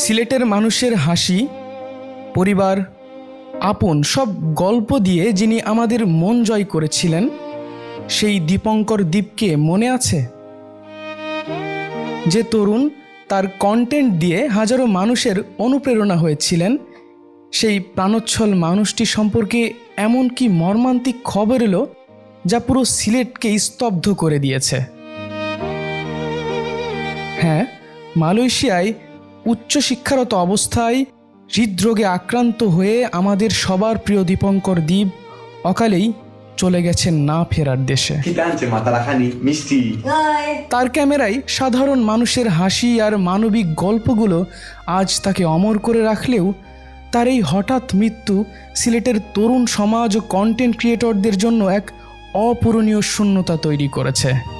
সিলেটের মানুষের হাসি, পরিবার, আপন সব গল্প দিয়ে যিনি আমাদের মন জয় করেছিলেন, সেই দীপঙ্কর দীপকে মনে আছে? যে তরুণ তার কন্টেন্ট দিয়ে হাজারো মানুষের অনুপ্রেরণা হয়েছিলেন, সেই প্রাণোচ্ছল মানুষটি সম্পর্কে এমন কি মর্মান্তিক খবর এলো যা পুরো সিলেটকে স্তব্ধ করে দিয়েছে। হ্যাঁ, মালয়েশিয়ায় উচ্চশিক্ষারত অবস্থায় হৃদরোগে আক্রান্ত হয়ে আমাদের সবার প্রিয় দীপঙ্কর দীপ অকালেই চলে গেছেন না ফেরার দেশে। তার ক্যামেরায় সাধারণ মানুষের হাসি আর মানবিক গল্পগুলো আজ তাকে অমর করে রাখলেও তার এই হঠাৎ মৃত্যু সিলেটের তরুণ সমাজ ও কন্টেন্ট ক্রিয়েটরদের জন্য এক অপূরণীয় শূন্যতা তৈরি করেছে।